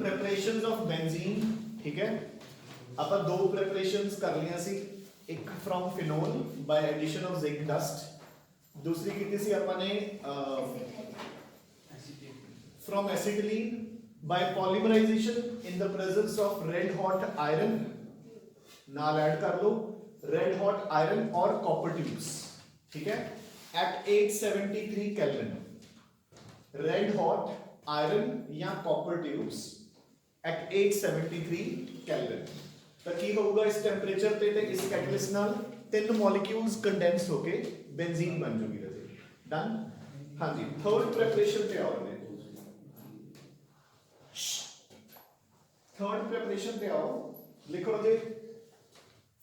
preparations of benzene, ठीक है, ਆਪਾਂ दो preparations कर लिया सी, एक from phenol by addition of zinc dust, दूसरी की थी सी अपने from acetylene by polymerization in the presence of red hot iron, नाल ऐड कर लो red hot iron और copper tubes, ठीक है, at 873 Kelvin, red hot iron या copper tubes at 873 Kelvin, तो की होगा इस टेम्परेचर पे ते इस कैटलिस्ट नाल तीन मॉलिक्यूल्स कंडेंस होके बेंजीन बन जाएगी राजे, डन। हाँ जी, थर्ड प्रिपरेशन पे आओ रे, थर्ड प्रिपरेशन पे आओ, लिखो राजे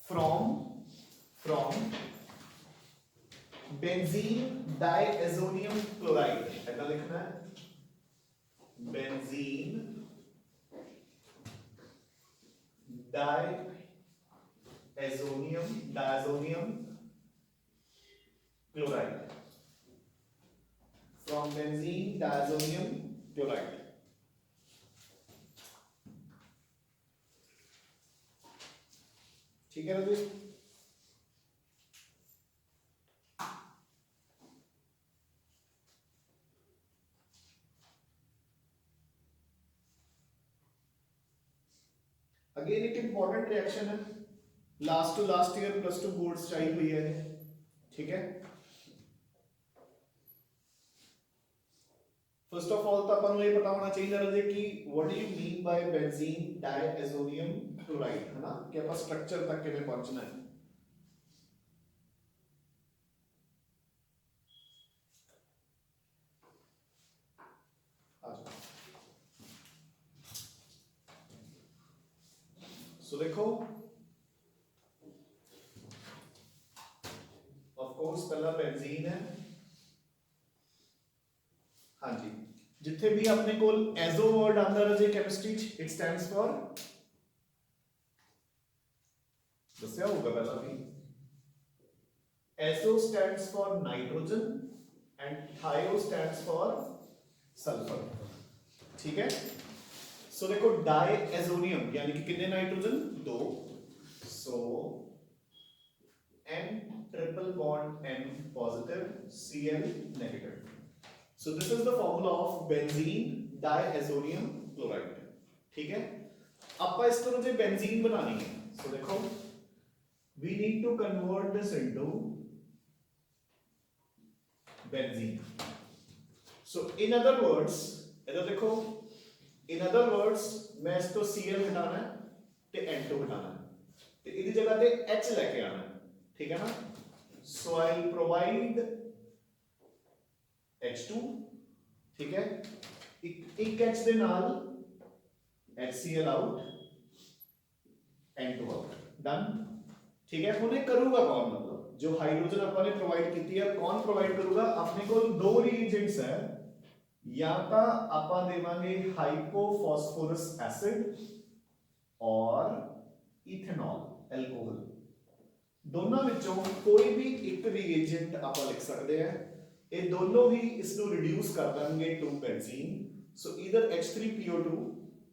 from benzene diazonium chloride, ऐसा लिखना है, benzene diazonium chloride, from benzene diazonium chloride, ठीक है राजेश। अगेन एक इंपॉर्टेंट रिएक्शन है, last to last year plus two boards चाहिए हुई है, ठीक है। फर्स्ट ऑफ ऑल तो अपन ये पता होना चाहिए राजे कि what do you mean by benzene डायazonium क्लोराइड, है ना, कि अपन स्ट्रक्चर तक कैसे पहुंचना है। सो देखो ऑफ कोर्स पहला बेंजीन है, हाँ जी, जिथे भी अपने कोल एजो वर्ड आंदा रहे केमिस्ट्री इट स्टैंड्स फॉर, दस्या होगा पहला भी, azo stands for nitrogen and थायो स्टैंड्स फॉर सल्फर, ठीक है। सो देखो डायazonium यानी कि कितने नाइट्रोजन, दो, सो N triple bond N positive Cl negative, so this is the formula of benzene diazonium chloride, ठीक है। अब इस तरह से बेंजीन बनानी है, so देखो we need to convert this into benzene, so in other words इधर देखो, in other words मैं इसको Cl हटाना है ते N2 हटाना है, तो इसी जगह पे H लेके आना है, ठीक है ना, so I'll provide H2, ठीक है, एक H दे नाल HCl out, N2 out, done, ठीक है। उन्हें करूंगा कौन, मतलब जो हाइड्रोजन अपन ने प्रोवाइड की है कौन प्रोवाइड करूंगा, अपने को दो रिएजेंट्स है, या तो अपन देवांगे हाइपोफॉस्फोरस एसिड और इथेनॉल अल्कोहल, दोनों विचों कोई भी एक रिएजेंट अपन लिख सकते हैं, ये दोनों ही इसको रिड्यूस कर देंगे to benzene, so either H3PO2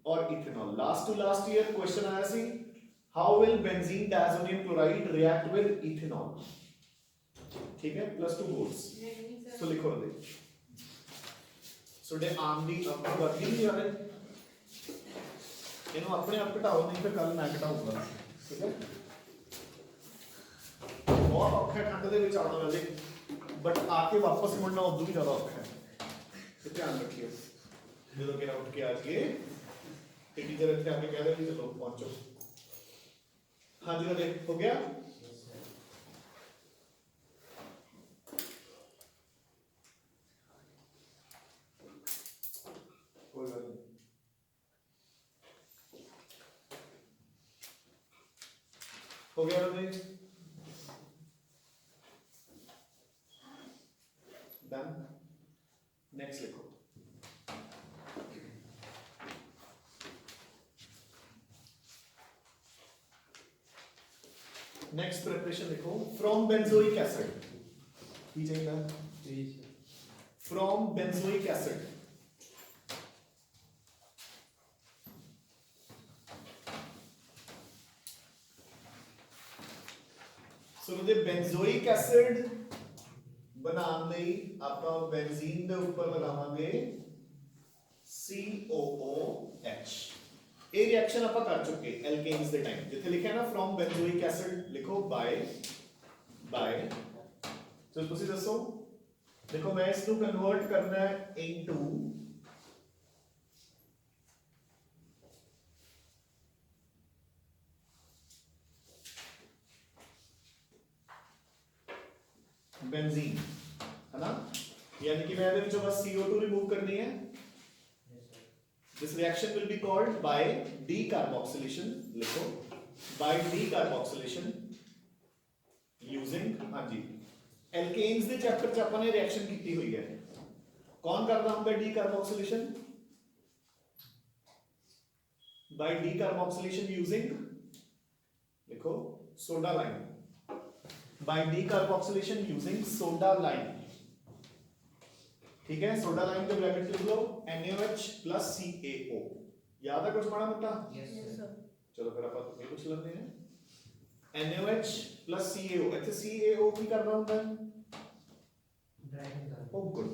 और ethanol. Last to last year question आया सी, हाउ विल बेंजीन डायazonium क्लोराइड रिएक्ट विद इथेनॉल, ठीक है, प्लस टू बोर्ड्स, सो लिखो दे, सो डे आम दी अब वर्किंग नहीं आ रहे, इन्हों अपने आप घटाओ, नहीं फिर कल मैं घटाऊंगा, ठीक है। बहुत औखा ठंड दे विच आना वैसे, बट आके वापस मुड़ना उदू भी ज्यादा औखा है, तो ध्यान रखियो जो कि उठ के आ जाइए टीचर इतने आके कह रहे चलो पहुंचो। हाँ जी राजे, हो गया, कोई बात नहीं, हो गया राजे, डन। नेक्स्ट लिखो, नेक्स्ट प्रिपरेशन लिखो, फ्रॉम बेंजोइक एसिड, ही चाहिए, फ्रॉम बेंजोइक एसिड ਸੋ ਜੇ ਬੈਂਜ਼ੋਇਕ ਐਸਿਡ ਬਣਾਉਣ ਲਈ ਆਪਾਂ ਬੈਂਜ਼ੀਨ ਦੇ ਉੱਪਰ ਲਗਾਵਾਂਗੇ COOH। ਇਹ ਰਿਐਕਸ਼ਨ ਆਪਾਂ ਕਰ ਚੁੱਕੇ ਐਲਕੇਨਸ ਦੇ ਟਾਈਮ, ਜਿੱਥੇ ਲਿਖਿਆ ਨਾ ਫਰੋਮ ਬੈਂਜ਼ੋਇਕ ਐਸਿਡ ਲਿਖੋ ਬਾਏ ਸੋ ਤੁਸੀਂ ਦੱਸੋ। ਦੇਖੋ ਮੈਂ ਇਸ ਨੂੰ ਕਨਵਰਟ ਕਰਨਾ ਹੈ ਇਨਟੂ बेंजीन है ना, यानी कि मैं ਇਹਦੇ ਵਿੱਚੋਂ बस CO2 रिमूव करनी है। This reaction will be called by decarboxylation, लिखो by decarboxylation using, हाँ जी एल्केन्स ਦੇ चैप्टर ਚ ਆਪਾਂ ਨੇ ਰਿਐਕਸ਼ਨ ਕੀਤੀ ਹੋਈ ਹੈ। कौन करता ਹੁੰਦਾ decarboxylation? By decarboxylation using, लिखो soda lime, by decarboxylation using soda lime। ठीक है, सोडा लाइम के ब्रैकेट लिख लो NaOH plus CaO। याद है कुछ माड़ा मोटा? Yes sir. चलो फिर आप ये कुछ लेते हैं NaOH plus CaO। अच्छा CaO की करना होता है? Oh good,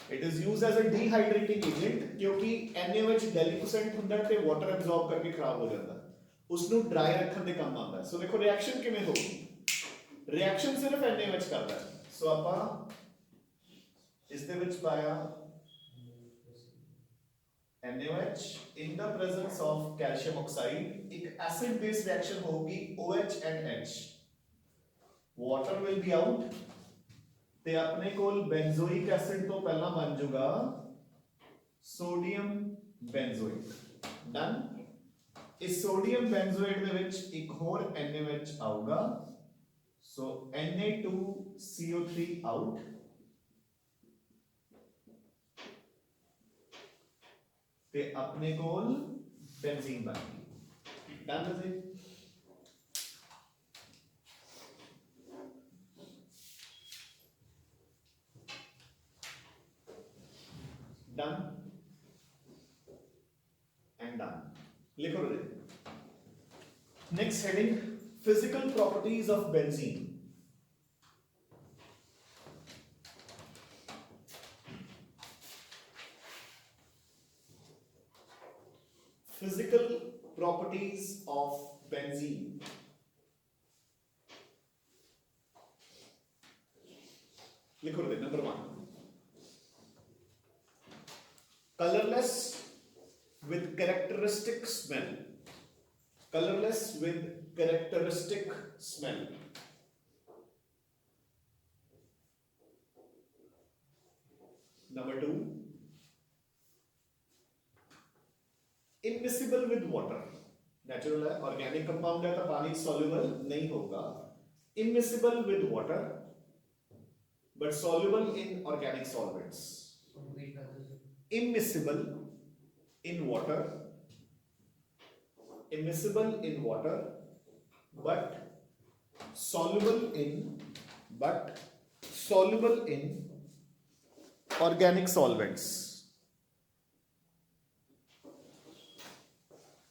it is used as a dehydrating agent क्योंकि NaOH डेलिक्वेसेंट ਹੁੰਦਾ है ਤੇ वाटर एब्जॉर्ब करके खराब हो जाता है, उसਨੂੰ ड्राई रखने ਦੇ ਕੰਮ ਆਉਂਦਾ है। सो देखो रिएक्शन ਕਿਵੇਂ ਹੋਊਗੀ, रिएक्शन सिर्फ NaOH करता है। सो आप इस दे विच पाया NaOH in the presence of calcium oxide, एक acid base reaction होगी OH and H, water will be out ते अपने कोल बेंजोइक एसिड तो पहला बन जाऊगा सोडियम बेंजोइक। डन। इस सोडियम बेंजोइट दे विच एक होर NaOH आऊगा, so Na2CO3 out ते अपने कोल बेंजीन बन गई। डन है। Done and done. लिखो रे। Next heading, physical properties of benzene. Physical properties of benzene। लिखो रे। Number 1, colorless with characteristic smell। colorless with characteristic smell। Number 2, immiscible with water। Natural है, ऑर्गेनिक कंपाउंड है तो पानी सॉल्युबल नहीं होगा। immiscible with water but soluble in organic solvents। immiscible in water, immiscible in water but soluble in organic solvents,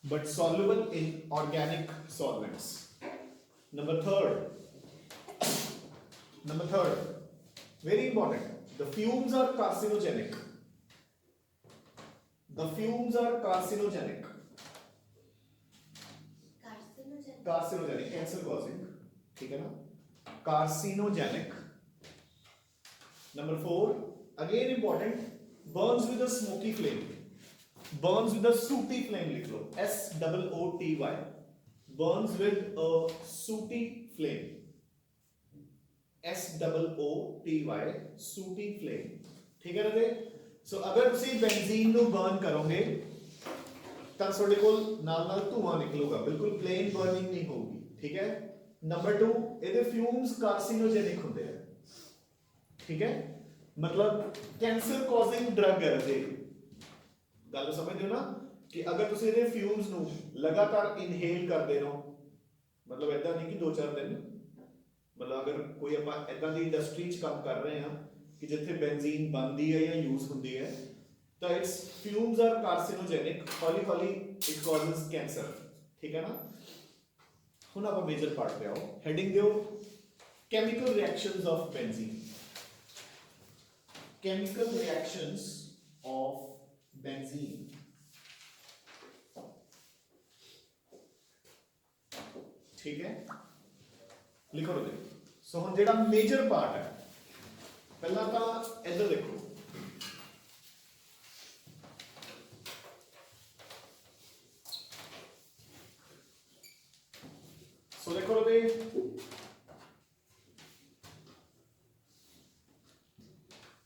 but soluble in organic solvents। Number third, very important, the fumes are carcinogenic। the fumes are carcinogenic, cancer causing, ठीक है ना, carcinogenic। Number 4, again important, burns with a smoky flame, burns with a sooty flame। लिख लो SOOTY, burns with a sooty flame, SOOTY, sooty flame। ठीक है ना। सो अगर ਤੁਸੀਂ ਬੈਂਜ਼ੀਨ ਨੂੰ ਬਰਨ ਕਰੋਗੇ ਤਾਂ ਤੁਹਾਡੇ ਕੋਲ ਨਾਲ ਧੂਆਂ ਨਿਕਲੂਗਾ, ਬਿਲਕੁਲ ਪਲੇਨ ਬਰਨਿੰਗ ਨਹੀਂ ਹੋਊਗੀ। ਠੀਕ ਹੈ। ਨੰਬਰ 2, ਇਹਦੇ ਫਿਊਮਸ ਕਾਰਸਿਨੋਜੈਨਿਕ ਹੁੰਦੇ ਆ। ਠੀਕ ਹੈ, ਮਤਲਬ ਕੈਂਸਰ ਕਾਜ਼ਿੰਗ ਡਰਗ ਹੈ ਇਹ। ਗੱਲ ਸਮਝਦੇ ਹੋ ਨਾ ਕਿ ਅਗਰ ਤੁਸੀਂ ਇਹਦੇ ਫਿਊਮਸ ਨੂੰ ਲਗਾਤਾਰ ਇਨਹੇਲ ਕਰਦੇ ਰਹੋ, ਮਤਲਬ ਇਦਾਂ ਨਹੀਂ ਕਿ 2-4 ਦਿਨ, ਮਤਲਬ ਅਗਰ ਕੋਈ ਆਪਾਂ ਇਦਾਂ ਦੀ ਇੰਡਸਟਰੀ 'ਚ ਕੰਮ ਕਰ ਰਹੇ ਹਾਂ कि जिथे बेंजीन बनती है या यूज होती है तो इट्स फ्यूम्स आर कार्सिनोजेनिक, हौली हौली इट कॉजेस कैंसर। ठीक है ना। हुण आप मेजर पार्ट पे आओ, हेडिंग दो chemical reactions of benzene. Chemical reactions of benzene. ठीक है, लिखो लो। सो हम जेड़ा मेजर पार्ट है, पहला तो इधर देखो, सो देखो लो,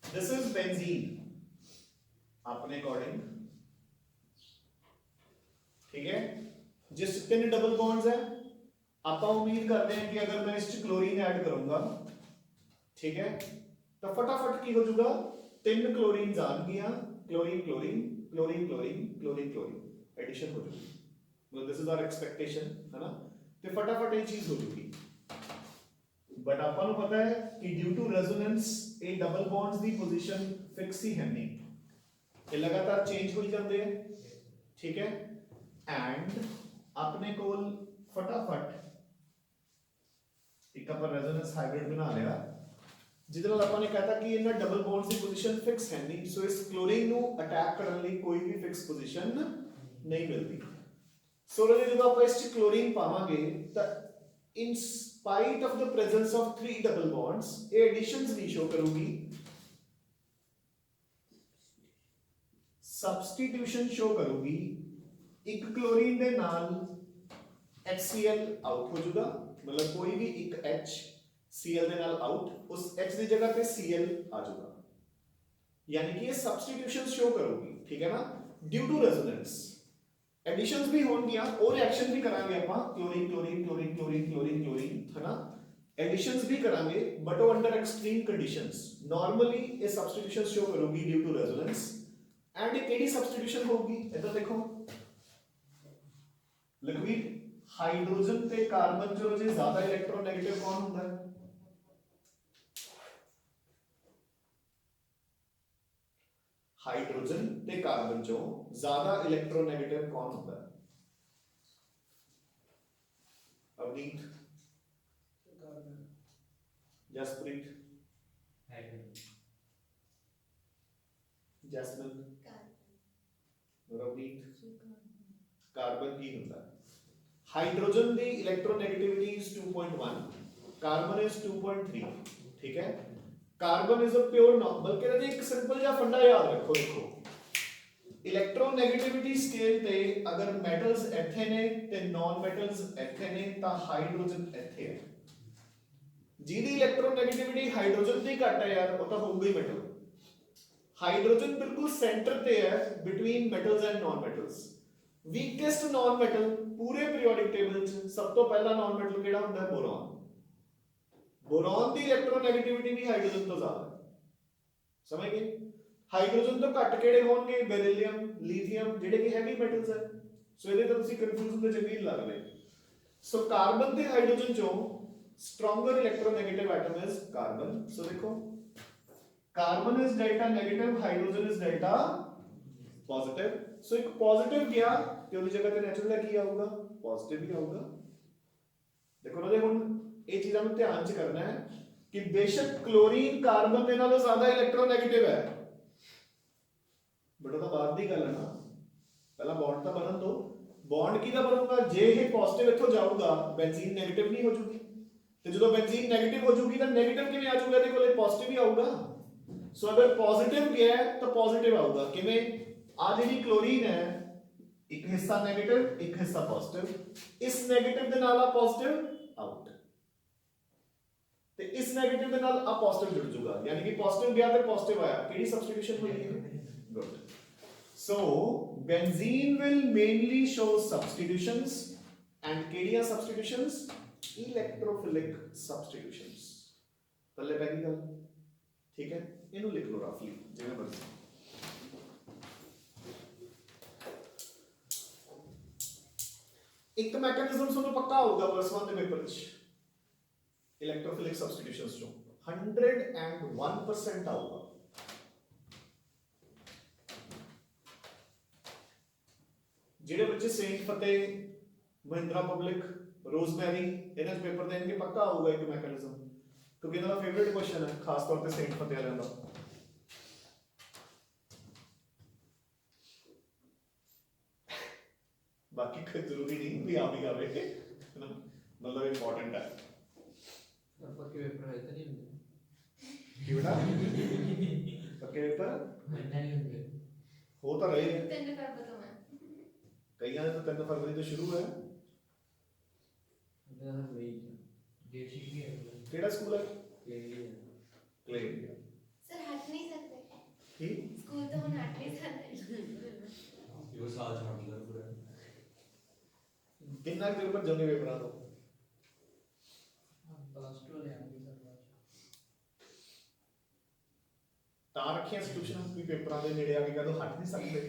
दिस इज बेंजीन अपने अकॉर्डिंग, ठीक है। जिस 3 डबल बॉन्ड्स है, आप उम्मीद करते हैं कि अगर मैं इस क्लोरीन ऐड करूंगा, ठीक है, तो फटाफट की हो जाएगा 3 क्लोरीन जान गया, chlorine chlorine chlorine chlorine chlorine chlorine addition हो जाएगी, मतलब दिस इज आवर एक्सपेक्टेशन, है ना। तो फटाफट ये चीज हो जाएगी, बट ਆਪਾਂ ਨੂੰ पता है कि ड्यू टू रेजोनेंस ये डबल बॉन्ड्स ਦੀ पोजीशन फिक्स ही है नहीं, ये लगातार चेंज हो जाते हैं, ठीक है। एंड अपने कोल फटाफट एक अपन रेजोनेंस हाइब्रिड बना लिया, जिदे नाल अपन ने कहता कि इन्हां डबल बॉन्ड्स ਦੀ पोजीशन फिक्स है नहीं, सो इस क्लोरीन ਨੂੰ अटैक ਕਰਨ ਲਈ कोई भी फिक्स पोजीशन नहीं मिलती। सो ਜਦੋਂ ਆਪਾਂ ਇਸ ਚ क्लोरीन ਪਾਵਾਂਗੇ ਤਾਂ in spite of the presence of 3 double bonds ਇਹ additions नहीं शो करूंगी, substitution शो करूंगी। एक क्लोरीन दे नाल HCl आउट हो जाएगा, मतलब कोई भी एक H Cl दे नाल आउट, उस H की जगह पे Cl आ जाएगा, यानी कि ये सब्स्टिट्यूशन शो करूंगी, ठीक है ना। ड्यू टू रेजोनेंस एडिशंस भी होंगियां और रिएक्शन भी करांगे अपन, chlorine chlorine chlorine chlorine chlorine chlorine, है ना, एडिशंस भी करांगे, बट वो अंडर एक्सट्रीम कंडीशंस। नॉर्मली ये सब्स्टिट्यूशन शो करूंगी ड्यू टू रेजोनेंस, एंड ये केडी सब्स्टिट्यूशन होगी, इधर देखो लिक्विड हाइड्रोजन ते कार्बन जो जे ज्यादा इलेक्ट्रोनेगेटिव कौन होता है, हाइड्रोजन ते कार्बन जो ज्यादा इलेक्ट्रोनेगेटिव कौन होता है, अवनीत, जसप्रीत, जैस्मिन, रवनीत, कार्बन ही होता है। Hydrogen the electronegativity is 2.1, carbon is 2.3, ठीक है। Carbon is a pure non, बल्कि एक सिंपल जा फंडा याद रखो, देखो इलेक्ट्रोनेगेटिविटी स्केल ते अगर मेटल्स इथे ने ते नॉन मेटल्स इथे ने ता हाइड्रोजन इथे है, जिहदी इलेक्ट्रोनेगेटिविटी हाइड्रोजन दी घट है यार, वो तो होगा ही मेटल। हाइड्रोजन बिल्कुल सेंटर ते है between metals and non metals. Weakest non metal पूरे पीरियोडिक टेबल च सब तो पहला नॉन मेटल केड़ा हुंदा है, बोरॉन। बोरॉन दी इलेक्ट्रोनेगेटिविटी भी हाइड्रोजन तो ज्यादा है, समझ गए। हाइड्रोजन तो घट केड़े होणगे, बेरिलियम, लिथियम, जेडे कि हैवी मेटल्स है। सो ਇਹਦੇ तो ਤੁਸੀਂ कंफ्यूज ਹੁੰਦੇ ਚੰਗੀ ਨਹੀਂ ਲੱਗਦੇ। सो कार्बन ਤੇ हाइड्रोजन चों stronger electronegative atom is carbon. So देखो carbon is delta negative, hydrogen is delta positive. So एक पॉजिटिव गया ਤੇ ਉਹਦੀ ਜਗ੍ਹਾ ਤੇ ਨੈਚੁਰਲ ਕੀ ਆਊਗਾ, ਪੋਜ਼ਿਟਿਵ ਹੀ ਆਊਗਾ। ਦੇਖੋ ਨਾ, ਹੁਣ ਇਹ ਚੀਜ਼ਾਂ ਨੂੰ ਧਿਆਨ ਚ ਕਰਨਾ ਹੈ कि बेशक क्लोरीन कार्बन ਦੇ ਨਾਲੋਂ ਜ਼ਿਆਦਾ ਇਲੈਕਟ੍ਰੋਨੈਗੇਟਿਵ ਹੈ, ਬਟ ਉਹ ਤਾਂ ਬਾਅਦ ਦੀ ਗੱਲ ਹੈ ਨਾ, ਪਹਿਲਾਂ ਬੌਂਡ ਤਾਂ ਬਣਨ ਦੋ। ਬੌਂਡ ਕਿਹਦਾ ਬਣੂਗਾ, ਜੇ ਇਹ ਪੋਜ਼ਿਟਿਵ ਇੱਥੋਂ ਜਾਊਗਾ ਬੈਂਜ਼ੀਨ ਨੈਗੇਟਿਵ ਨਹੀਂ ਹੋ ਜੂਗੀ, ਤੇ ਜਦੋਂ ਬੈਂਜ਼ੀਨ ਨੈਗੇਟਿਵ ਹੋ ਜੂਗੀ ਤਾਂ ਨੈਗੇਟਿਵ ਕਿਵੇਂ ਆ ਜਾਊਗਾ, ਇਹਦੇ ਕੋਲੇ ਪੋਜ਼ਿਟਿਵ ਹੀ ਆਊਗਾ। ਸੋ ਅਗਰ ਪੋਜ਼ਿਟਿਵ ਗਿਆ ਤਾਂ ਪੋਜ਼ਿਟਿਵ ਆਊਗਾ, ਕਿਵੇਂ, ਆ ਜਿਹੜੀ ਕਲੋਰੀਨ ਹੈ ਇੱਕ ਹਿੱਸਾ ਨੈਗੇਟਿਵ ਇੱਕ ਹਿੱਸਾ ਪੋਜ਼ਿਟਿਵ, ਇਸ ਨੈਗੇਟਿਵ ਦੇ ਨਾਲ ਆ ਪੋਜ਼ਿਟਿਵ ਆਊਟ, ਤੇ ਇਸ ਨੈਗੇਟਿਵ ਦੇ ਨਾਲ ਆ ਪੋਜ਼ਿਟਿਵ ਜੁੜ ਜੂਗਾ, ਯਾਨੀ ਕਿ ਪੋਜ਼ਿਟਿਵ ਗਿਆ ਤੇ ਪੋਜ਼ਿਟਿਵ ਆਇਆ, ਕਿਹੜੀ ਸਬਸਟੀਟਿਊਸ਼ਨ ਹੋਈ ਹੈ, good. So benzene will mainly show substitutions, and ਕਿਹੜੀਆਂ substitutions, electrophilic substitutions। ਪੱਲੇ ਪੈ ਗਈ ਗੱਲ, ਠੀਕ ਹੈ, ਇਹਨੂੰ ਲਿਖ ਲਓ ਰਫਲੀ ਜਿਵੇਂ ਮਰਜ਼ੀ। ਇੱਕ ਮੈਕੈਨਿਜ਼ਮ ਤੁਹਾਨੂੰ ਪੱਕਾ ਹੋਊਗਾ ਪਲੱਸ 1 ਦੇ ਪੇਪਰ ਵਿੱਚ, इलेक्ट्रोफिलिक सब्स्टिट्यूशंस जो 101% आऊगा। जेडे बच्चे सेंट फतेह, महिंद्रा पब्लिक, रोजमेरी इन्हें पेपर देंगे पक्का आऊगा एक मैकेनिज्म। क्योंकि इन्होंने फेवरेट क्वेश्चन है खास तौर पे सेंट फतेह वालियां दा। बाकी कोई जरूरी नहीं भी आप ही आवे मतलब इंपॉर्टेंट है। पक्के पेपर है तो नहीं होंगे कि बेटा पक्के पेपर नहीं होंगे हो तो रहे हैं 3 फरवरी तो मैं कई ने तो 3 फरवरी तो शुरू है। डेट शीट भी है केड़ा स्कूल है क्लियर क्ले सर हट नहीं सकते की स्कूल तो हम हट नहीं सकते ये साल छाड़ दिया पूरा कितना देर पर जंगे पेपर तो प्लस 2 ले आएंगे सर बाद ਤਾਂ ਰੱਖਿਆ ਇੰਸਟੀਟਿਊਸ਼ਨ ਵੀ ਪੇਪਰਾਂ ਦੇ ਨੇੜੇ ਆ ਕੇ ਕਦੋਂ ਹਟ ਨਹੀਂ ਸਕਦੇ।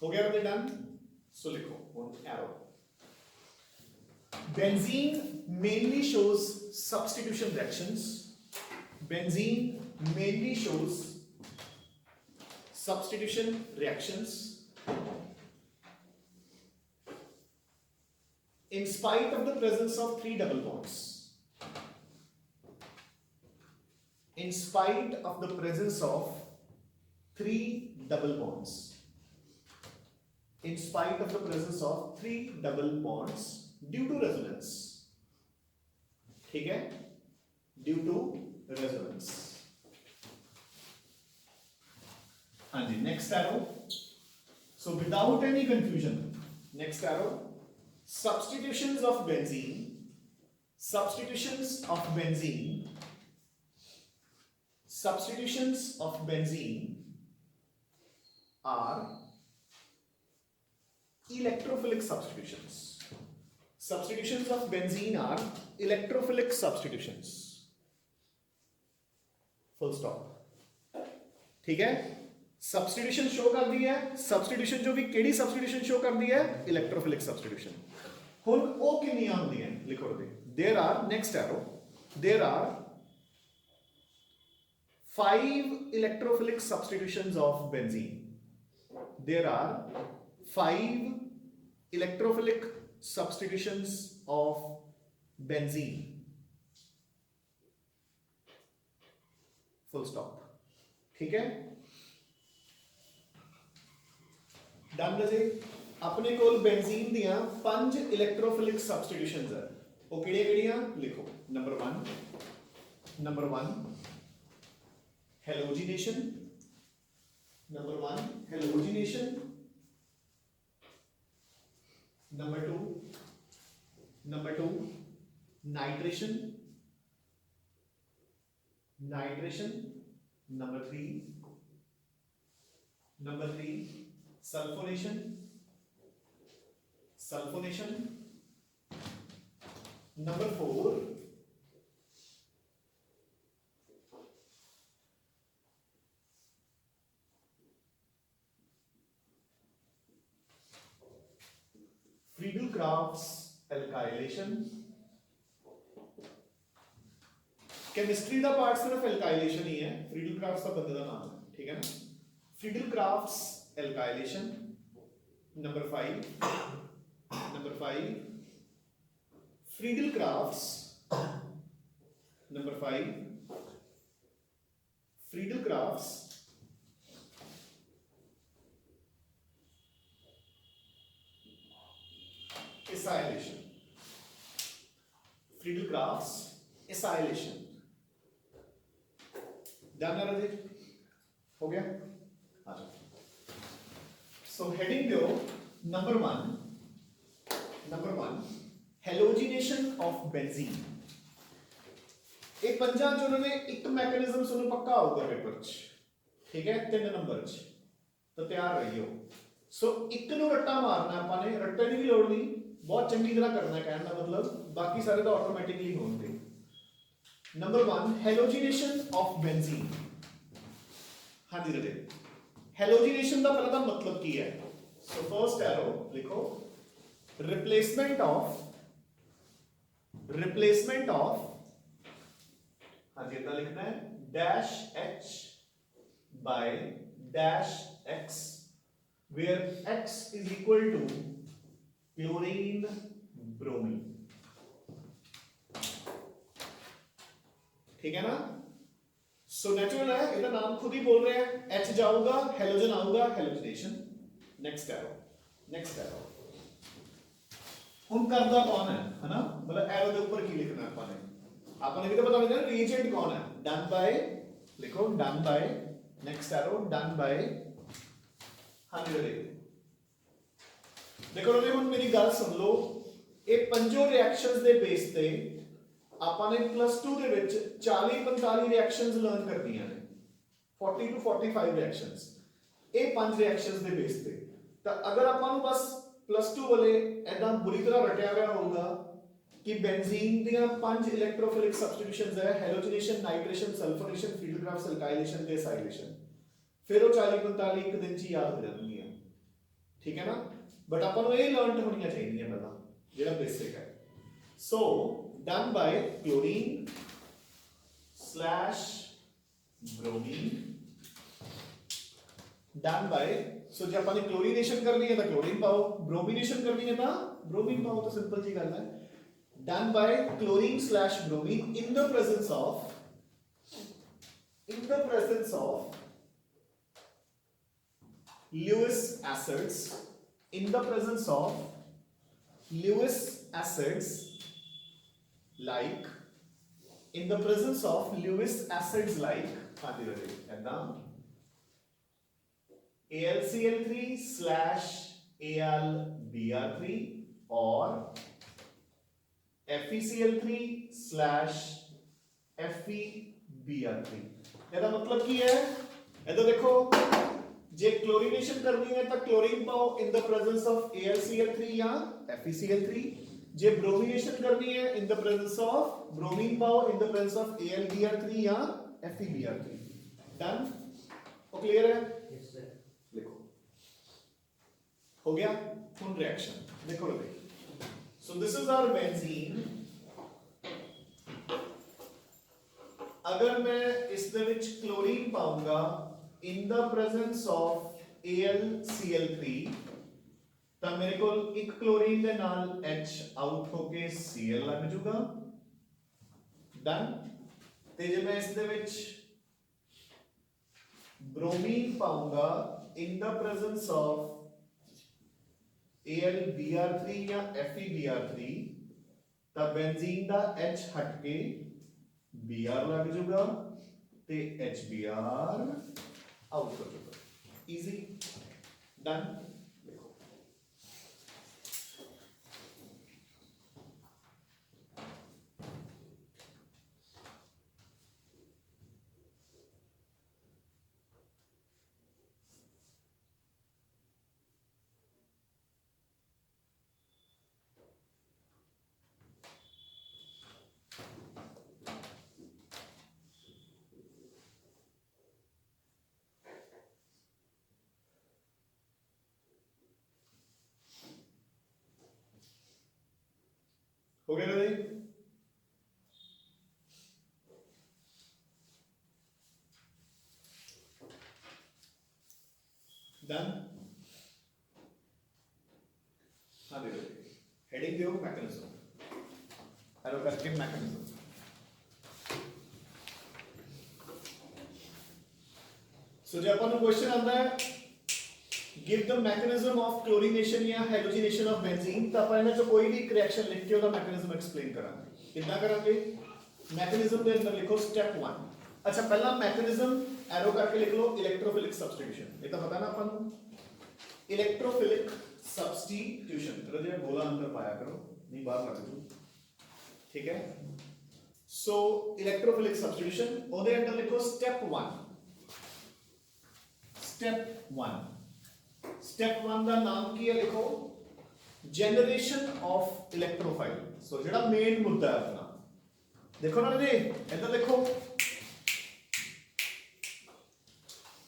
हो गया बच्चे डन। सो लिखो arrow benzene mainly shows substitution reactions benzene mainly shows substitution reactions in spite of the presence of 3 double bonds. In spite of the presence of 3 double bonds. In spite of the presence of 3 double bonds due to resonance. ठीक है? Due to resonance. हाँ जी, next arrow. So without any confusion, next arrow. Substitutions of benzene are electrophilic substitutions. Substitutions of benzene are electrophilic substitutions. Full stop. ठीक है? Substitution show करती है, substitution जो भी केड़ी substitution show करती है, electrophilic substitution. ਹੁਣ ਉਹ ਕਿੰਨੀਆਂ ਹੁੰਦੀਆਂ ਲਿਖੋ ਦੇ there are next arrow there are 5 electrophilic substitutions of benzene there are 5 electrophilic substitutions of benzene full stop ठीक है डन रजे अपने कोल बेंजीन दियां 5 इलेक्ट्रोफिलिक सब्स्टिट्यूशंस है वो किहड़ियां लिखो number 1 halogenation number 2 nitration number 3 sulphonation number 4 Friedel-Crafts alkylation chemistry का part सिर्फ alkylation ही है Friedel-Crafts का बंदे का नाम है ठीक है ना Friedel-Crafts alkylation number 5 Friedel-Crafts number 5 Friedel-Crafts acylation done है राजे हो गया आ जाओ So heading दो number 1 हेलोजिनेशन ऑफ बेंजीन एक पंजा च उन्होंने एक मैकेनिज्म सुनो पक्का होगा पेपर च ठीक है 3 नंबर च तो तैयार रहियो सो एक नु रट्टा मारना अपन ने रट्टे की भी लोड़ नहीं बहुत चंगी तरह करना है कहने का मतलब बाकी सारे तो ऑटोमेटिकली होंगे नंबर 1 हेलोजिनेशन ऑफ बेंजीन हाँ जी रजे हेलोजिनेशन का पहला मतलब की है सो फर्स्ट एरो लिखो रिप्लेसमेंट ऑफ हाँ जी इतना लिखना है dash H by dash X where X is equal to chlorine bromine, ठीक है ना। सो नेचुरल है, ਇਹਦਾ नाम खुद ही बोल रहे हैं, H जाऊगा, हेलोजन आऊगा, halogenation. Next arrow, next arrow. ਹੁਣ करदा कौन है ना, मतलब एरो के ऊपर की लिखना है आपने भी तो बता देना रिएजेंट कौन है, डन बाय, लिखो done by, next arrow done by, हाँ जी देखो लोगे ਹੁਣ मेरी गल सुन लो, ये पंजों रिएक्शंस दे बेस ते ਆਪਾਂ ਨੇ +2 ਦੇ ਵਿੱਚ 40-45 ਰਿਐਕਸ਼ਨਸ ਲਰਨ ਕਰਨੀਆਂ ਨੇ, 40 to 45 ਰਿਐਕਸ਼ਨਸ, ਇਹ ਪੰਜ ਰਿਐਕਸ਼ਨਸ ਦੇ ਬੇਸ ਤੇ। ਤਾਂ ਅਗਰ ਆਪਾਂ ਨੂੰ ਬਸ +2 ਵਾਲੇ ਐਦਾਂ ਬੁਰੀ ਤਰ੍ਹਾਂ ਰਟਿਆ ਹੋਇਆ ਹੋਊਗਾ ਕਿ ਬੈਂਜ਼ੀਨ ਦੀਆਂ ਪੰਜ ਇਲੈਕਟ੍ਰੋਫਿਲਿਕ ਸਬਸਟੀਟਿਊਸ਼ਨਸ ਹੈ, ਹੈਲੋਜਨੇਸ਼ਨ, ਨਾਈਟ੍ਰੇਸ਼ਨ, ਸਲਫਰੇਸ਼ਨ, ਫੀਲਡਗ੍ਰਾਫ, ਸਲਕਾਈਲੇਸ਼ਨ ਤੇ ਐਸਾਈਲੇਸ਼ਨ, ਫਿਰ ਉਹ 40-45 ਇੱਕ ਦਿਨ ਚ ਹੀ ਯਾਦ ਹੋ ਜਾਣਗੀਆਂ, ਠੀਕ ਹੈ ਨਾ। ਬਟ ਆਪਾਂ ਨੂੰ ਇਹ ਲਰਨ ਹੋਣੀਆਂ ਚਾਹੀਦੀਆਂ ਪਹਿਲਾਂ, ਜਿਹੜਾ ਬੇਸਿਕ ਹੈ। ਸੋ done by chlorine slash bromine, done by, so जब अपन क्लोरीनेशन करनी है तो क्लोरीन पाओ, ब्रोमिनेशन करनी है तो ब्रोमीन पाओ, तो सिंपल सी गल है। done by chlorine slash bromine in the presence of Lewis acids, in the presence of Lewis acids, like in the presence of Lewis acids like AlCl3 slash AlBr3 or FeCl3 slash FeBr3। ਇਹਦਾ मतलब ਕੀ ਹੈ, ਇਹਦਾ देखो जे chlorination करनी है तो chlorine पाओ in the presence of AlCl3 या FeCl3, जे ब्रोमिनेशन करनी है in the presence of bromine पाओ in the presence of AlBr3 या FeBr3। डन, वो क्लियर है? Yes sir. लिखो, हो गया। फुल रिएक्शन देखो लोगे, so this is our benzene. अगर मैं इस दे विच क्लोरीन पाऊंगा in the presence of AlCl3, ਤਾਂ ਮੇਰੇ ਕੋਲ ਇੱਕ क्लोरीन ਦੇ ਨਾਲ H ਆਊਟ ਹੋ ਕੇ Cl ਲੱਗ ਜੂਗਾ, ਡਨ। ਤੇ ਜੇ ਮੈਂ ਇਸ ਦੇ ਵਿੱਚ bromine ਪਾਉਂਗਾ in the presence of AlBr3 ਜਾਂ FeBr3, ਤਾਂ ਬੈਂਜ਼ੀਨ ਦਾ H ਹਟ ਕੇ Br ਲੱਗ ਜੂਗਾ ਤੇ HBr आउट कर दूंगा, इजी, डन। देखो हो गया भाई, डन। हाँ देखो हेडिंग दो मैकेनिज्म, एरो करके मैकेनिज्म। सो जब अपन क्वेश्चन आता है give the mechanism of chlorination या हेलोजिनेशन ऑफ बेंजीन, तो अपन जो कोई भी रिएक्शन लिख के उसका मैकेनिज्म एक्सप्लेन करांगे। कितना करांगे? मैकेनिज्म के अंदर लिखो स्टेप 1। अच्छा पहला मैकेनिज्म एरो करके लिख लो, इलेक्ट्रोफिलिक सब्स्टिट्यूशन। ये तो पता ना अपन, इलेक्ट्रोफिलिक सब्स्टिट्यूशन रजे बोला अंदर पाया करो, नहीं बाहर लग जाओ, ठीक है। सो इलेक्ट्रोफिलिक सब्स्टिट्यूशन ओदे अंदर लिखो स्टेप 1। स्टेप 1, स्टेप 1 का नाम की है, लिखो जनरेशन ऑफ इलेक्ट्रोफाइल। सो जेड़ा मेन मुद्दा है अपना, देखो ना जी इधर देखो,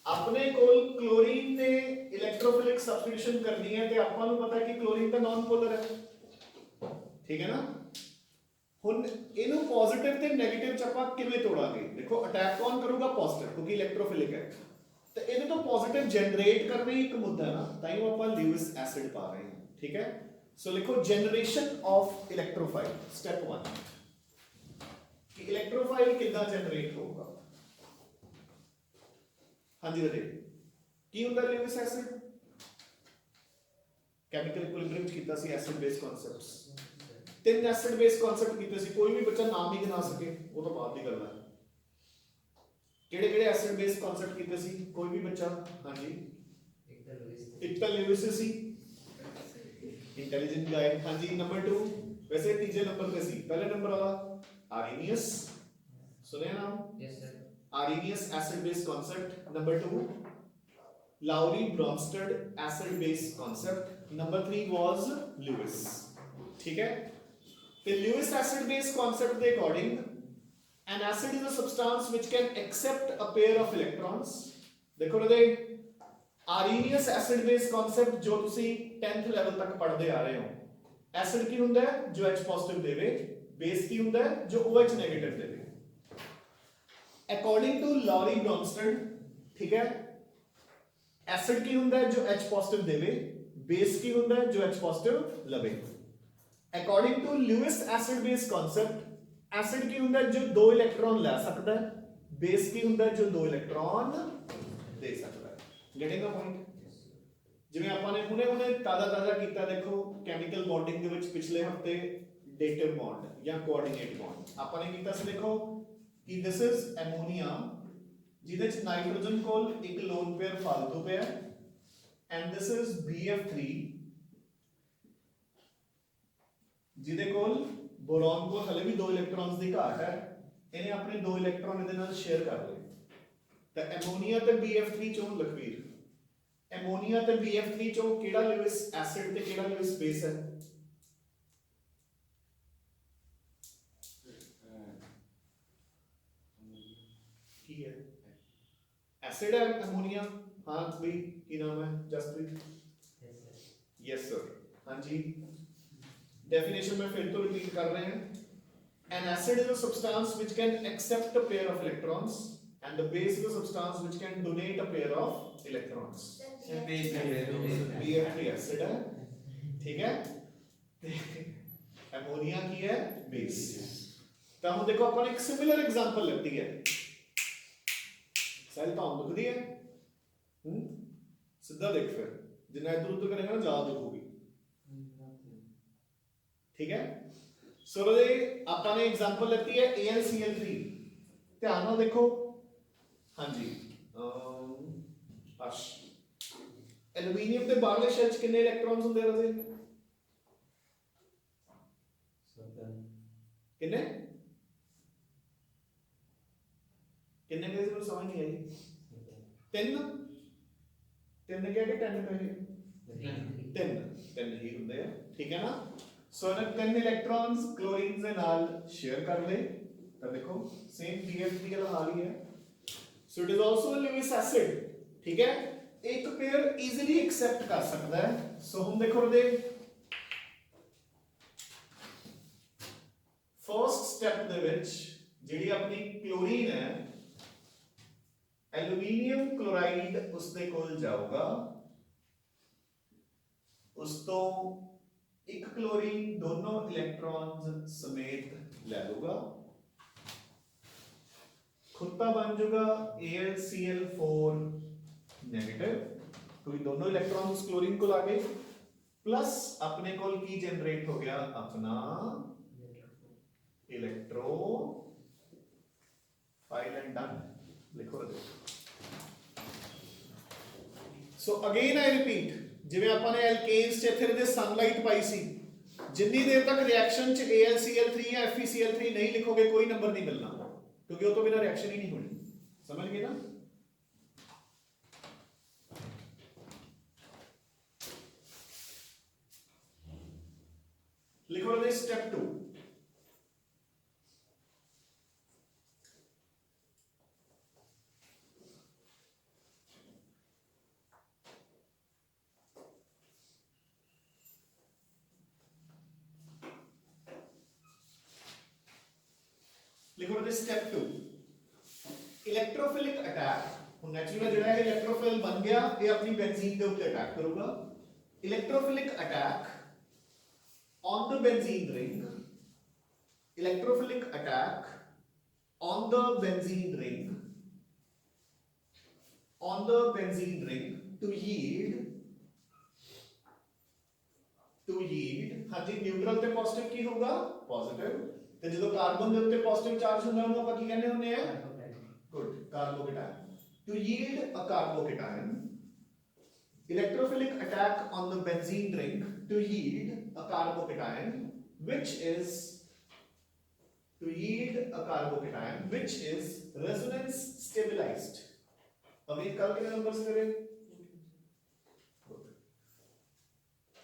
अपने कोल क्लोरीन ने इलेक्ट्रोफिलिक सब्स्टिट्यूशन करनी है, तो आपको पता है कि क्लोरीन का नॉन पोलर है, ठीक है ना। हुन इनु पॉजिटिव ते नेगेटिव च ਆਪਾਂ ਕਿਵੇਂ ਤੋੜਾਂਗੇ? देखो अटैक कौन करूगा? पॉजिटिव, क्योंकि इलेक्ट्रोफिलिक है। तो ਇਹਦੇ ਤੋਂ पॉजिटिव जनरेट करने ही एक मुद्दा है ना, ताई वो अपन ल्यूइस एसिड पा रहे हैं, ठीक है। सो लिखो जनरेशन ऑफ इलेक्ट्रोफाइल स्टेप 1 कि इलेक्ट्रोफाइल कितना जनरेट होगा। हाँ जी बते की ਹੁੰਦਾ ਲਿਵਿਸ ਐਸਿਡ केमिकल इक्विलिब्रियम कीता सी एसिड बेस कॉन्सेप्ट्स तीन एसिड बेस कॉन्सेप्ट कीते सी कोई भी बच्चा नाम ही गिना सके वो तो बात ही करना है केड़े केड़े एसिड बेस कॉन्सेप्ट कीते सी कोई भी बच्चा। हाँ जी एक तो लिविस सी इंटेलिजेंट गाय। हाँ जी नंबर 2 वैसे तीसरे नंबर पे सी पहले नंबर वाला आर्हेनियस सुने नाम yes sir Arrhenius acid base concept. Number 2 Lowry Brønsted acid base concept. Number 3 was Lewis. ठीक है तो लिविस एसिड बेस कॉन्सेप्ट के according an acid is a substance which can accept a pair of electrons। देखो रे Arrhenius acid base concept जो तुसी 10th level तक पढ़दे आ रहे हो एसिड की हुंदा है जो H पॉजिटिव देवे बेस की हुंदा है जो OH नेगेटिव देवे अकॉर्डिंग टू लॉरी ब्रॉन्स्टेड। ठीक है एसिड की हुंदा है जो H पॉजिटिव देवे बेस की हुंदा है जो H पॉजिटिव लवे। According to Lewis acid base concept acid की हुंदा है जो 2 इलेक्ट्रॉन ले सकता है बेस की हुंदा है जो 2 इलेक्ट्रॉन दे सकता है। गेटिंग द पॉइंट जिवें ਆਪਾਂ ਨੇ ਹੁਣੇ ਤਾਜ਼ਾ ਕੀਤਾ ਦੇਖੋ ਕੈਮੀਕਲ ਬੌਂਡਿੰਗ ਦੇ ਵਿੱਚ ਪਿਛਲੇ ਹਫਤੇ ਡੇਟਿਵ ਬੌਂਡ ਜਾਂ ਕੋਆਰਡੀਨੇਟ ਬੌਂਡ ਆਪਾਂ ਨੇ ਕੀਤਾ ਸੀ। ਦੇਖੋ ਕਿ ਦਿਸ ਇਜ਼ ਐਮੋਨੀਆ ਜਿਹਦੇ ਚ ਨਾਈਟ੍ਰੋਜਨ ਕੋਲ ਇੱਕ ਲੋਨ ਪੇਅਰ ਫालतू ਪਿਆ ਐਂਡ ਦਿਸ ਇਜ਼ BF3 ਜਿਹਦੇ ਕੋਲ बोरॉन को हले भी 2 इलेक्ट्रॉन्स की घाट है इन्हें अपने 2 इलेक्ट्रॉन ਇਹਦੇ ਨਾਲ शेयर कर ले तो एमोनिया ते BF3 चों लखवीर एमोनिया ते BF3 चों केड़ा लिविस एसिड ते केड़ा लिविस बेस है। की है एसिड है एमोनिया। हाँ भाई की नाम है जसप्रीत यस सर। हाँ जी डेफिनेशन में फिर तो रिपीट कर रहे हैं an acid is a substance which can accept a pair of electrons and the base is a substance which can donate a pair of electrons। BF3 acid है ठीक है एमोनिया की है बेस। तो हम देखो अपन एक सिमिलर एग्जांपल लेती है सेल तो हम दुखदी है सीधा देख फिर जितना इधर उधर करेंगे ना ज्यादा दुखोगी। ठीक है सो रे ਆਪਾਂ ਨੇ एग्जांपल लेती है AlCl3 ध्यान ਨਾਲ देखो। हाँ जी अर्श एल्यूमीनियम ਦੇ ਬਾਹਰਲੇ ਸ਼ੈਲ 'ਚ ਕਿੰਨੇ ਇਲੈਕਟ੍ਰੌਨਸ ਹੁੰਦੇ ਰਦੇ ਕਿੰਨੇ ਕਿੰਨੇ ਕਹੇ ਮੈਨੂੰ ਸਮਝ ਨਹੀਂ ਆਈ। 3 ਕਿਹਾ ਕਿ 10 ਕਹੇ 3 ਹੀ ਹੁੰਦੇ ਆ। ठीक है ना सो अगर 10 इलेक्ट्रॉन्स क्लोरीन से नाल शेयर कर ले तो देखो सेम BF3 का हाल ही है। So it is also a Lewis acid. ठीक है एक पेयर इजीली एक्सेप्ट कर सकता है। सो हम देखो दे फर्स्ट स्टेप दे विच जेडी अपनी क्लोरीन है एल्यूमीनियम क्लोराइड उसदे कोल जाऊगा उस तो एक क्लोरीन दोनों इलेक्ट्रॉन्स समेत ले लूगा खुदा बन जाएगा AlCl4 नेगेटिव क्योंकि दोनों इलेक्ट्रॉन्स क्लोरीन को लागे प्लस अपने को की जनरेट हो गया अपना इलेक्ट्रोफाइल एंड डन लिखो सो अगेन आई रिपीट जिवें ਆਪਾਂ ਨੇ ਐਲकेन्स ਚ ਇੱਥੇ ਦੇ ਸਨਲਾਈਟ ਪਾਈ ਸੀ ਜਿੰਨੀ ਦੇਰ ਤੱਕ ਰਿਐਕਸ਼ਨ ਚ AlCl3 ਜਾਂ FeCl3 ਨਹੀਂ ਲਿਖੋਗੇ ਕੋਈ ਨੰਬਰ ਨਹੀਂ ਮਿਲਣਾ क्योंकि वो तो बिना रिएक्शन ही नहीं होनी। समझ गए ना लिखो दे स्टेप 2 लिखो दे स्टेप 2 इलेक्ट्रोफिलिक अटैक। ਹੁਣ ਨੈਚੁਰਲ ਜਿਹੜਾ ਹੈ ਇਲੈਕਟ੍ਰੋਫਿਲ ਬਣ ਗਿਆ ਇਹ ਆਪਣੀ ਬੈਂਜ਼ੀਨ ਦੇ ਉੱਤੇ ਅਟੈਕ ਕਰੂਗਾ। Electrophilic attack on the benzene ring, electrophilic attack on the benzene ring, to yield ਹਾਂਜੀ ਨਿਊਟਰਲ ਤੇ ਪੋਜ਼ਿਟਿਵ ਕੀ ਹੋਊਗਾ ਪੋਜ਼ਿਟਿਵ ਤੇ ਜਦੋਂ ਕਾਰਬਨ ਦੇ ਉੱਤੇ ਪੋਜ਼ਿਟਿਵ ਚਾਰਜ ਹੁੰਦਾ ਉਹਨੂੰ ਆਪਾਂ ਕੀ ਕਹਿੰਦੇ ਹੁੰਦੇ ਆ good ਕਾਰਬੋਕੇਟਾਇਨ to yield a carbocation electrophilic attack on the benzene ring to yield a carbocation which is resonance stabilized अभी कल के नंबर्स करें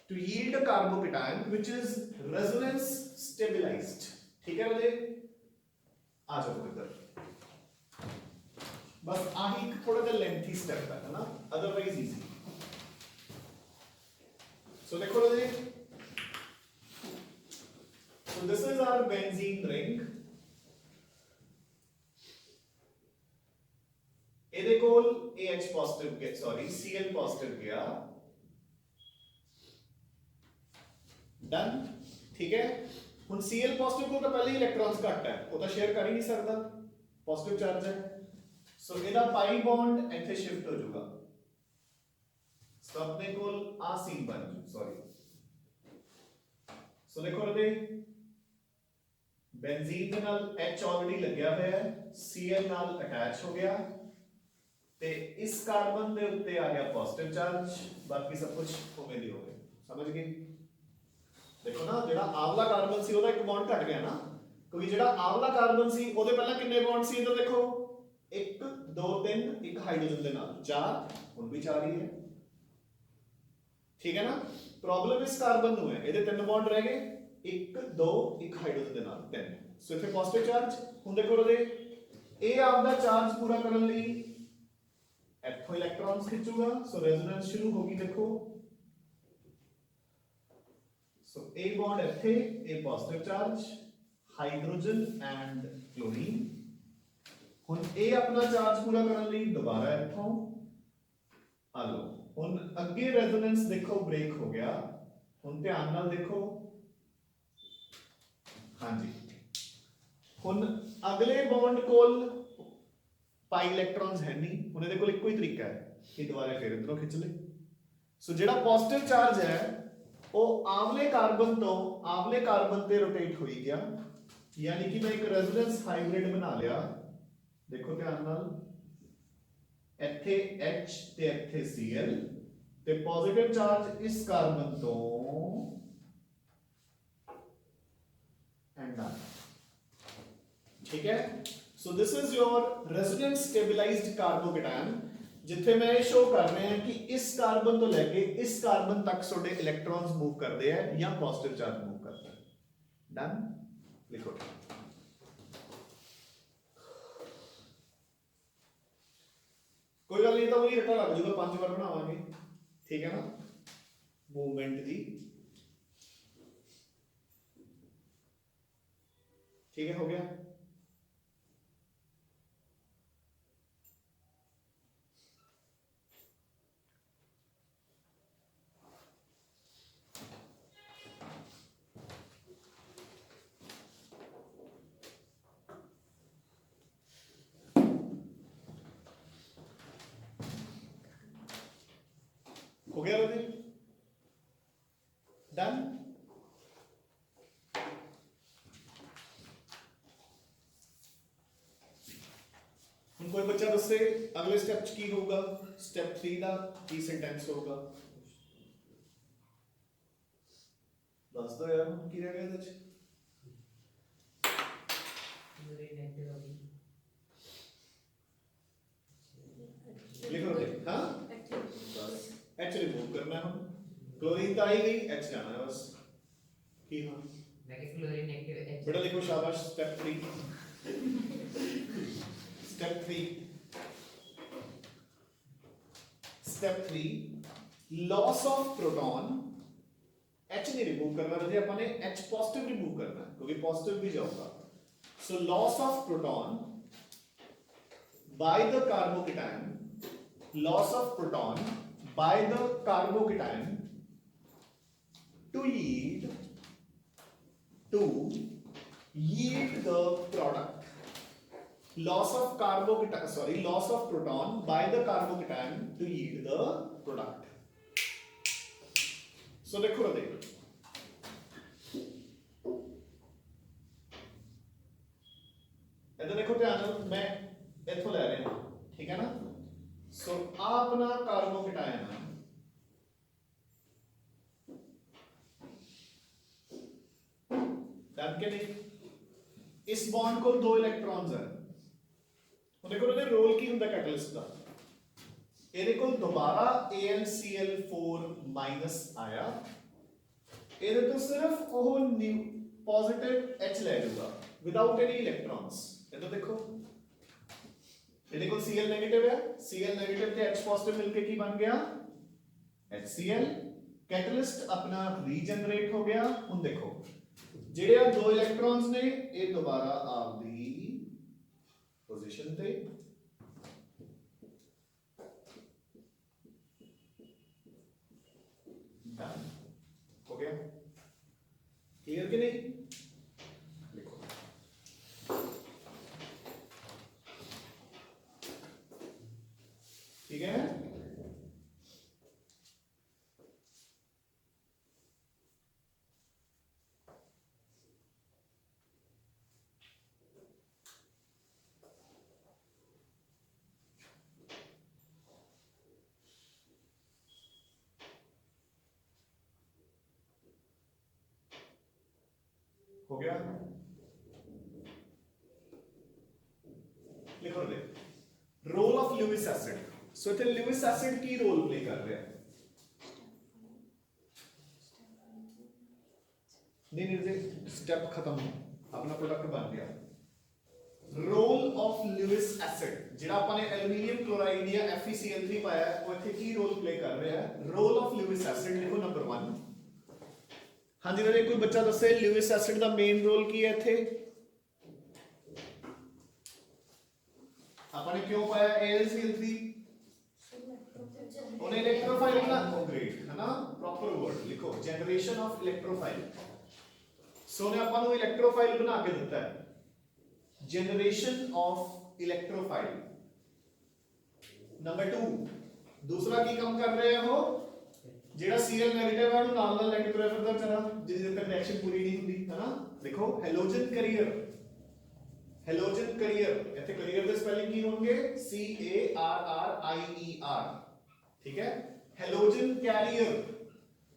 to yield a carbocation which is resonance stabilized ठीक है बच्चे आ जाओ इधर बस आही थोड़ा सा लेंथी स्टेप है ना अदरवाइज इजी सो देखो बच्चे so this is our benzene ring ਇਹਦੇ ਕੋਲ AH positive के सॉरी Cl positive गया डन ठीक है ਹੁਣ Cl positive ਕੋਲ ਤਾਂ ਪਹਿਲੇ ਹੀ ਇਲੈਕਟ੍ਰॉन्स ਘੱਟ ਹੈ ਉਹ ਤਾਂ ਸ਼ੇਅਰ ਕਰ ਹੀ ਨਹੀਂ ਸਕਦਾ ਪੋਜ਼ਿਟਿਵ ਚਾਰਜ ਹੈ ਸੋ ਇਹਦਾ ਪਾਈ ਬੌਂਡ ਇੱਥੇ ਸ਼ਿਫਟ ਹੋ ਜਾਊਗਾ ਸੋ ਆਪਣੇ ਕੋਲ ਆ ਸੀਨ ਬਣ ਜੂ ਸੌਰੀ ਸੋ ਦੇਖੋ ਰਦੇ ਬੈਂਜ਼ੀਨ ਦੇ ਨਾਲ H ਆਲਰੇਡੀ ਲੱਗਿਆ ਹੋਇਆ ਹੈ Cl ਨਾਲ ਅਟੈਚ ਹੋ ਗਿਆ ਤੇ ਇਸ ਕਾਰਬਨ ਦੇ ਉੱਤੇ ਆ ਗਿਆ ਪੋਜ਼ਿਟਿਵ ਚਾਰਜ ਬਾਕੀ ਸਭ ਕੁਝ ਉਵੇਂ ਦੀ ਹੋ ਗਿਆ ਸਮਝ ਗਏ देखो ना जेड़ा आवला कार्बन सी ओदा एक बॉन्ड घट गया ना क्योंकि जेड़ा आवला कार्बन सी ओदे पहला कितने बॉन्ड सी इधर देखो 1 2 3 एक हाइड्रोजन दे नाल 4 हुन भी 4 ही है ठीक है ना प्रॉब्लम इस कार्बन नु है ਇਹਦੇ ਤਿੰਨ ਬੌਂਡ ਰਹਿ ਗਏ 1 2 ਇੱਕ ਹਾਈਡਰੋਜਨ ਦੇ ਨਾਲ ਤਿੰਨ ਸੋ ਇੱਥੇ ਪੋਜ਼ਿਟਿਵ ਚਾਰਜ ਹੁਣ ਦੇਖੋ ਉਹਦੇ ਇਹ ਆਪਦਾ ਚਾਰਜ ਪੂਰਾ ਕਰਨ ਲਈ ਇੱਥੋਂ ਇਲੈਕਟ੍ਰॉन्स ਖਿੱਚੂਗਾ ਸੋ ਰੈਜ਼ੋਨੈਂਸ ਸ਼ੁਰੂ ਹੋਗੀ ਦੇਖੋ so a bond ਇੱਥੇ a positive charge hydrogen and chlorine ਹੁਣ ਇਹ ਆਪਣਾ ਚਾਰਜ ਪੂਰਾ ਕਰਨ ਲਈ ਦੁਬਾਰਾ ਇੱਥੋਂ ਆ ਲਓ ਹੁਣ ਅੱਗੇ ਰੈਜ਼ੋਨੈਂਸ ਦੇਖੋ ਬ੍ਰੇਕ ਹੋ ਗਿਆ ਹੁਣ ਧਿਆਨ ਨਾਲ ਦੇਖੋ ਹਾਂਜੀ ਹੁਣ ਅਗਲੇ ਬੌਂਡ ਕੋਲ ਪਾਈ ਇਲੈਕਟ੍ਰॉन्स ਹੈ ਨਹੀਂ ਹੁਣ ਇਹਦੇ ਕੋਲ ਇੱਕੋ ਹੀ ਤਰੀਕਾ ਹੈ ਕਿ ਦੁਬਾਰਾ ਫਿਰ ਇਧਰੋਂ ਖਿੱਚ ਲੇ ਸੋ ਜਿਹੜਾ ਪੋਜ਼ਿਟਿਵ ਚਾਰਜ ਹੈ ਉਹ ਆਵਲੇ ਕਾਰਬਨ ਤੇ ਰੋਟੇਟ ਹੋਈ ਗਿਆ ਯਾਨੀ ਕਿ ਮੈਂ ਇੱਕ ਰੈਜ਼ੋਨੈਂਸ ਹਾਈਬ੍ਰਿਡ ਬਣਾ ਲਿਆ ਦੇਖੋ ਧਿਆਨ ਨਾਲ ਇੱਥੇ H ਤੇ ਇੱਥੇ Cl ਤੇ ਪੋਜ਼ਿਟਿਵ ਚਾਰਜ ਇਸ ਕਾਰਬਨ ਤੋਂ ਐਂਡ ਆ ਠੀਕ ਹੈ so this is your resonance stabilized carbocation जिथे मैं ये शो कर रहे हैं कि इस कार्बन तो लेके इस कार्बन तक छोटे इलेक्ट्रॉन्स मूव करते हैं या पॉजिटिव चार्ज मूव करता है डन लिखो कोई गल नहीं तो वही रटा लग जाएगा 5 बार बनावांगे ठीक है ना मूवमेंट दी ठीक है हो गया हो गया रोजी डन ਹੁਣ ਕੋਈ ਬੱਚਾ ਦੱਸੇ ਅਗਲੇ ਸਟੈਪ ਚ ਕੀ ਹੋਊਗਾ ਸਟੈਪ 3 ਦਾ ਕੀ ਸੈਂਟੈਂਸ ਹੋਊਗਾ ਦੱਸ ਦੋ ਯਾਰ ਕੀ ਰਹਿ ਗਿਆ ਇਹਦੇ ਚ लिखो रे हाँ बस H रिमूव करना है क्लोरीन तो आई गई H जाना है बस की हाँ नेगेटिव क्लोरीन नेगेटिव H बेटा लिखो शाबाश step 3 loss of proton H नहीं रिमूव करना रहे अपन ने H पॉजिटिव रिमूव करना है क्योंकि पॉजिटिव भी जाऊंगा so loss of proton by the carbocation loss of proton by the carbocation to yield to yield the product. Loss of proton by the carbocation to yield the product. So देखो इधर देखो ध्यान ਨਾਲ मैं इथों ले रहा हूं, ठीक है ना। सो अपना कार्बोकेटायन है, डन के नहीं। इस बॉन्ड को 2 इलेक्ट्रॉन्स है, तो देखो ਇਹਦੇ ਰੋਲ ਕੀ ਹੁੰਦਾ ਕੈਟਲਿਸਟ ਦਾ। ਇਹਦੇ ਕੋਲ ਦੁਬਾਰਾ AlCl4- ਆਇਆ, ਇਹਦੇ ਤੋਂ ਸਿਰਫ ਉਹ ਪੋਜ਼ਿਟਿਵ H ਲੈ ਲੂਗਾ ਵਿਦਆਊਟ ਐਨੀ ਇਲੈਕਟ੍ਰॉन्स। ਇਹਦਾ ਦੇਖੋ ਇਹਦੇ ਕੋਲ Cl ਨੈਗੇਟਿਵ ਹੈ, Cl ਨੈਗੇਟਿਵ ਤੇ H ਪੋਜ਼ਿਟਿਵ ਮਿਲਕੇ ਕੀ ਬਣ ਗਿਆ HCl। कैटलिस्ट अपना रीजनरेट हो गया। हुन देखो ਜਿਹੜੇ ਆ 2 ਇਲੈਕਟ੍ਰॉन्स ਨੇ ਇਹ ਦੁਬਾਰਾ ਆਪਦੀ पोजीशन पे डन हो गया। क्लियर कि नहीं? लिखो ठीक है। हो गया। लिखो दे रोल ऑफ ल्यूइस एसिड। सो इथे ल्यूइस एसिड की रोल प्ले कर रहा है। नहीं स्टेप खत्म, अपना प्रोडक्ट बन गया। रोल ऑफ ल्यूइस एसिड जेड़ा अपने एल्यूमीनियम क्लोराइड या FeCl3 पाया है वो इथे की रोल प्ले कर रहा है। रोल ऑफ ल्यूइस एसिड लिखो नंबर 1। हाँ जी मेरे कोई बच्चा दसे ल्यूइस एसिड का मेन रोल की है इथे। आपने क्यों पाया AlCl3? उन्हें इलेक्ट्रोफाइल ना ग्रेट है ना, प्रॉपर वर्ड लिखो जनरेशन ऑफ इलेक्ट्रोफाइल। सो ने अपन को इलेक्ट्रोफाइल बना के देता है, जनरेशन ऑफ इलेक्ट्रोफाइल। नंबर 2 दूसरा की कम कर रहे हो जेड़ा Cl नेगेटिव है ਉਹਨੂੰ ਨਾਲ ਨਾਲ ਲੈ ਕੇ ਤੁਰਿਆ ਫਿਰਦਾ ਵਿਚਾਰਾ, ਜਿੰਨੇ ਤੱਕ ਰਿਐਕਸ਼ਨ ਪੂਰੀ ਨਹੀਂ ਹੁੰਦੀ ਹੈ ਨਾ। ਦੇਖੋ ਹੈਲੋਜਨ ਕੈਰੀਅਰ, ਹੈਲੋਜਨ ਕੈਰੀਅਰ ਇੱਥੇ ਕੈਰੀਅਰ ਦੇ ਸਪੈਲਿੰਗ ਕੀ ਹੋਣਗੇ CARRIER, ਠੀਕ ਹੈ। ਹੈਲੋਜਨ ਕੈਰੀਅਰ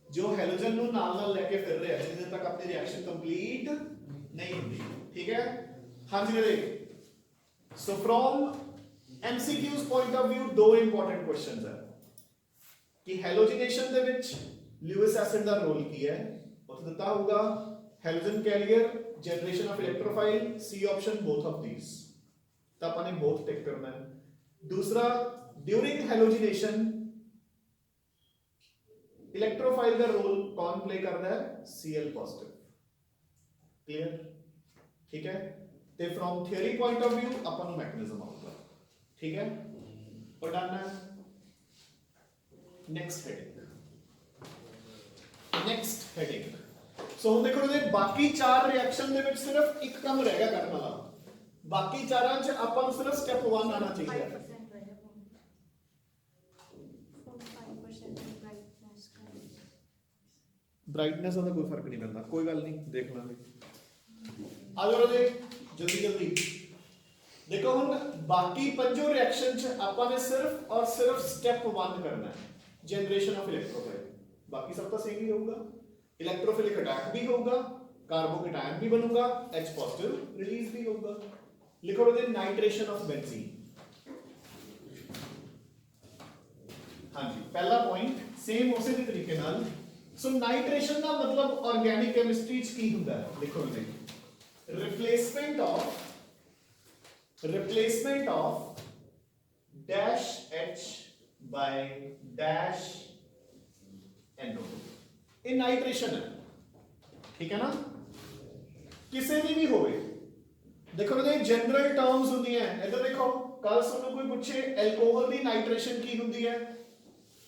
ਜੋ ਹੈਲੋਜਨ ਨੂੰ ਨਾਲ ਨਾਲ ਲੈ ਕੇ ਫਿਰ ਰਿਹਾ ਜਿੰਨੇ ਤੱਕ ਆਪਣੀ ਰਿਐਕਸ਼ਨ ਕੰਪਲੀਟ ਨਹੀਂ ਹੁੰਦੀ, ਠੀਕ ਹੈ। ਹਾਂਜੀ ਮੇਰੇ so from MCQs point of view 2 important questions है कि हेलोजिनेशन ਦੇ ਵਿੱਚ ल्यूइस एसिड ਦਾ ਰੋਲ ਕੀ ਹੈ। ਉੱਥੇ ਦਿੱਤਾ ਹੋਊਗਾ halogen carrier, generation of electrophile, C option both of these, ਤਾਂ ਆਪਾਂ ਨੇ both ਟਿਕ ਕਰਨਾ ਹੈ। दूसरा ड्यूरिंग हेलोजिनेशन इलेक्ट्रोफाइल ਦਾ ਰੋਲ ਕੌਣ प्ले करता है Cl पॉजिटिव। क्लियर, ठीक है। ਤੇ from theory point of view ਆਪਾਂ ਨੂੰ ਮੈਕੈनिज्म ਆਊਗਾ, ठीक है। और डन है। नेक्स्ट हेडिंग सो ਹੁਣ देखो ਇਹਦੇ ਬਾਕੀ 4 ਰਿਐਕਸ਼ਨ ਦੇ ਵਿੱਚ ਸਿਰਫ ਇੱਕ ਕੰਮ ਰਹਿ ਗਿਆ ਕਰਨ ਵਾਲਾ। ਬਾਕੀ ਚਾਰਾਂ 'ਚ ਆਪਾਂ ਨੂੰ ਸਿਰਫ ਸਟੈਪ 1 ਆਣਾ ਚਾਹੀਦਾ ਹੈ। ब्राइटनेस ਦਾ ਕੋਈ ਫਰਕ ਨਹੀਂ ਪੈਂਦਾ, ਕੋਈ ਗੱਲ ਨਹੀਂ, ਦੇਖ ਲਾਂਗੇ। ਆ ਜਾਓ ਜੀ जल्दी जल्दी देखो ਹੁਣ ਬਾਕੀ ਪੰਜੋ ਰਿਐਕਸ਼ਨ 'ਚ ਆਪਾਂ ਨੇ ਸਿਰਫ ਔਰ ਸਿਰਫ ਸਟੈਪ 1 करना है, जनरेशन ऑफ इलेक्ट्रोफाइल। बाकी सब तो सेम ही होगा, इलेक्ट्रोफिलिक अटैक भी होगा, कार्बोकेटायन भी बनूंगा, H पॉजिटिव रिलीज भी होगा। लिखो देन नाइट्रेशन ऑफ बेंजीन। हाँ जी पहला पॉइंट सेम उसी तरीके नाल। सो नाइट्रेशन का मतलब ऑर्गेनिक केमिस्ट्री च की हुंदा है। लिखो then replacement of dash H by dash NO। ये नाइट्रेशन है, ठीक है ना। किसी भी होवे देखो ये जनरल टर्म्स होती हैं। इधर देखो कल सुनो कोई पूछे अल्कोहल की नाइट्रेशन की होती है,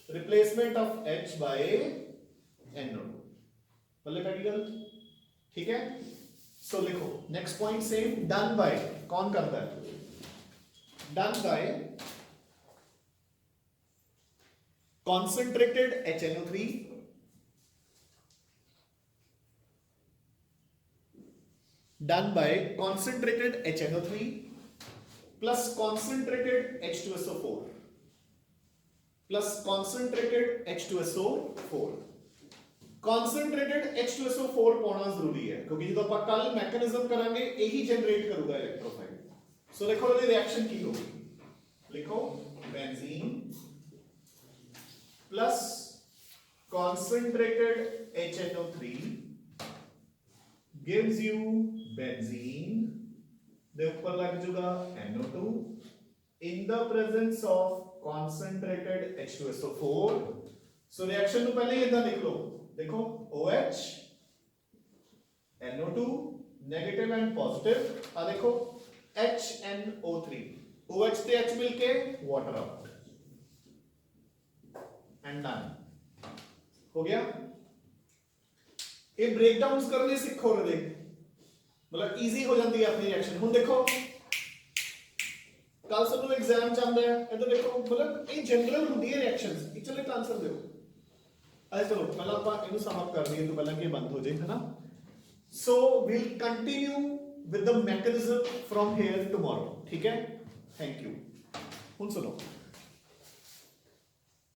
replacement of H by NO। पहले पहली गल ठीक है, सो लिखो next point same, done by, कौन करता है, done by concentrated HNO3 done by concentrated HNO3 plus concentrated H2SO4 plus concentrated H2SO4। concentrated H2SO4 पाना जरूरी है क्योंकि जो ਆਪਾਂ ਕੱਲ ਮੈਕੈਨਿਜ਼ਮ ਕਰਾਂਗੇ ਇਹੀ ਜਨਰੇਟ ਕਰੂਗਾ ਇਲੈਕਟ੍ਰੋਫਾਈਲ। ਸੋ ਲਿਖੋ ਇਹਦੀ ਰਿਐਕਸ਼ਨ ਕੀ ਹੋਗੀ, ਲਿਖੋ ਬੈਂਜ਼ੀਨ plus concentrated HNO3 gives you benzene, ਦੇ ਉੱਪਰ ਲੱਗ ਜਾਊਗਾ NO2 in the presence of concentrated H2SO4। so reaction ਨੂੰ ਪਹਿਲੇ ਹੀ ਇਦਾਂ ਲਿਖ ਲਓ, ਦੇਖੋ OH NO2 negative and positive, ਆ ਦੇਖੋ HNO3 OH ਤੇ H mill K water out and done हो गया। ये ब्रेकडाउन्स करने सीखो रे, मतलब इजी हो जाती है अपनी रिएक्शन। हुन देखो कल सब एग्जाम चलता है, इधर देखो मतलब ये जनरल होती है रिएक्शंस, चलो एक आंसर दो। अच्छा चलो पहला आप इनु सम अप कर दीए तो पहला कि बंद हो जाए, है ना। So will continue with the mechanism from here tomorrow, ठीक है, थैंक यू। हुन सुनो